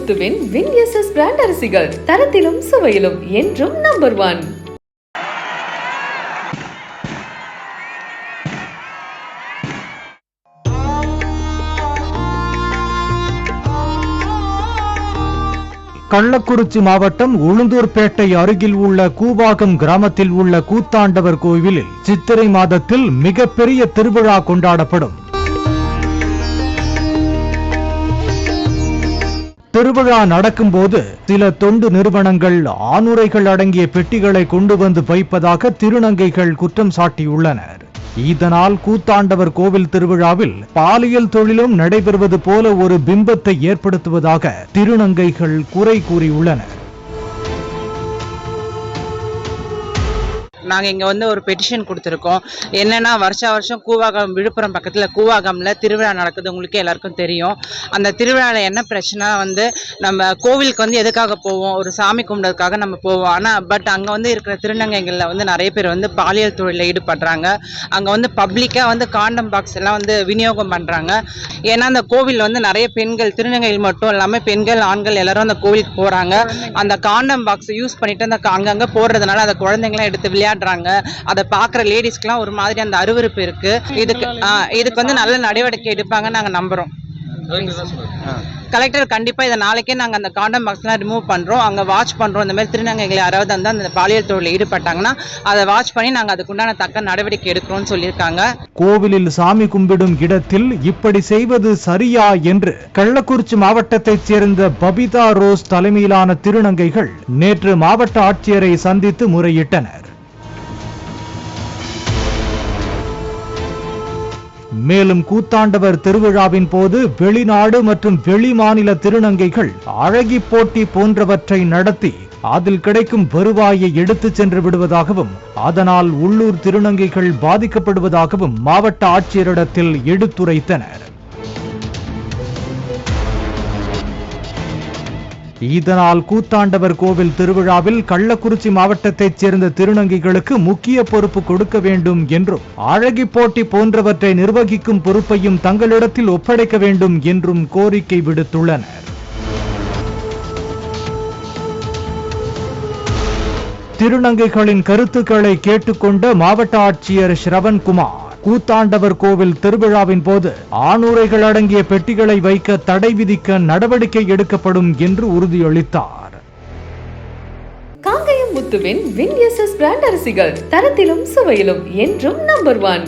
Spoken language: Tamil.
முத்துவின் வின்எஸ்எஸ் பிராண்ட் அரிசிகள் தரத்திலும் சுவையிலும் என்றும் நம்பர் 1. கள்ளக்குறிச்சி மாவட்டம் உளுந்தூர்பேட்டை அருகில் உள்ள கூவாகம் கிராமத்தில் உள்ள கூத்தாண்டவர் கோவிலில் சித்திரை மாதத்தில் மிகப்பெரிய திருவிழா கொண்டாடப்படும். திருவிழா நடக்கும்போது சில தொண்டு நிறுவனங்கள் ஆணுரைகள் அடங்கிய பெட்டிகளை கொண்டு வந்து வைப்பதாக திருநங்கைகள் குற்றம் சாட்டியுள்ளனர். இதனால் கூத்தாண்டவர் கோவில் திருவிழாவில் பாலியல் தொழிலும் நடைபெறுவது போல ஒரு பிம்பத்தை ஏற்படுத்துவதாக திருநங்கைகள் குறை கூறியுள்ளனர். நாங்கள் இங்கே வந்து ஒரு பெட்டிஷன் கொடுத்துருக்கோம். என்னென்னா வருஷம் கூவாகம், விழுப்புரம் பக்கத்தில் கூவாகமில் திருவிழா நடக்குது, உங்களுக்கு எல்லாருக்கும் தெரியும். அந்த திருவிழாவில் என்ன பிரச்சனை வந்து நம்ம கோவிலுக்கு வந்து எதுக்காக போவோம், ஒரு சாமி கும்பிட்றதுக்காக நம்ம போவோம். ஆனால் பட் அங்கே வந்து இருக்கிற திருநங்கைகளில் வந்து நிறைய பேர் வந்து பாலியல் தொழிலில் ஈடுபடுறாங்க. அங்கே வந்து பப்ளிக்காக வந்து காண்டம் பாக்ஸ் எல்லாம் வந்து விநியோகம் பண்ணுறாங்க. ஏன்னா அந்த கோவில் வந்து நிறைய பெண்கள், திருநங்கைகள் மட்டும் இல்லாமல் பெண்கள், ஆண்கள் எல்லாரும் அந்த கோவிலுக்கு போகிறாங்க. அந்த காண்டம் பாக்ஸ் யூஸ் பண்ணிட்டு அந்த அங்கங்கே போடுறதுனால அந்த குழந்தைங்களாம் எடுத்து விளையாடுறாங்க. அதை பாக்குற லேடிஸ்க்குலாம் ஒரு மாதிரி அந்த அருவருப்பு இருக்கு. இதுக்கு வந்து நல்ல நடவடிக்கை எடுப்பாங்க நாங்க நம்புறோம். கலெக்டர் கண்டிப்பா இதை நாளைக்கே நாங்க அந்த காண்டம் பாக்ஸ்லாம் ரிமூவ் பண்றோம், அங்க வாட்ச் பண்றோம். இந்த மாதிரி திருநங்கைகள் யாராவது வந்து அந்த பாலியல் தொழிலில் ஈடுபட்டாங்கன்னா அதை வாட்ச் பண்ணி நாங்க அதுக்குண்டான தக்க நடவடிக்கை எடுக்கிறோம்னு சொல்லியிருக்காங்க. கோவிலில் சாமி கும்பிடும் இடத்தில் இப்படி செய்வது சரியா என்று கள்ளக்குறிச்சி மாவட்டத்தைச் சேர்ந்த பபிதா ரோஸ் தலைமையிலான திருநங்கைகள் நேற்று மாவட்ட ஆட்சியரை சந்தித்து முறையிட்டனர். மேலும் கூத்தாண்டவர் திருவிழாவின் போது வெளிநாடு மற்றும் வெளிமாநில திருநங்கைகள் அழகி போட்டி போன்றவற்றை நடத்தி அதில் கிடைக்கும் வருவாயை எடுத்துச் சென்று விடுவதாகவும் அதனால் உள்ளூர் திருநங்கைகள் பாதிக்கப்படுவதாகவும் மாவட்ட ஆட்சியரிடத்தில் எடுத்துரைத்தனர். இதனால் கூத்தாண்டவர் கோவில் திருவிழாவில் கள்ளக்குறிச்சி மாவட்டத்தைச் சேர்ந்த திருநங்கைகளுக்கு முக்கிய பொறுப்பு கொடுக்க வேண்டும் என்றும் அழகி போட்டி போன்றவற்றை நிர்வகிக்கும் பொறுப்பையும் தங்களிடத்தில் ஒப்படைக்க வேண்டும் என்றும் கோரிக்கை விடுத்துள்ளனர். திருநங்கைகளின் கருத்துக்களை கேட்டுக்கொண்ட மாவட்ட ஆட்சியர் ஸ்ரவன்குமார் கூத்தாண்டவர் கோவில் திருவிழாவின் போது ஆணுரைகள் அடங்கிய பெட்டிகளை வைக்க தடை விதிக்க நடவடிக்கை எடுக்கப்படும் என்று உறுதியளித்தார். காங்கயம் முத்துவின் வின்எஸ்எஸ் பிராண்ட் அரிசிகள் தரத்திலும் சுவையிலும் என்றும் நம்பர் 1.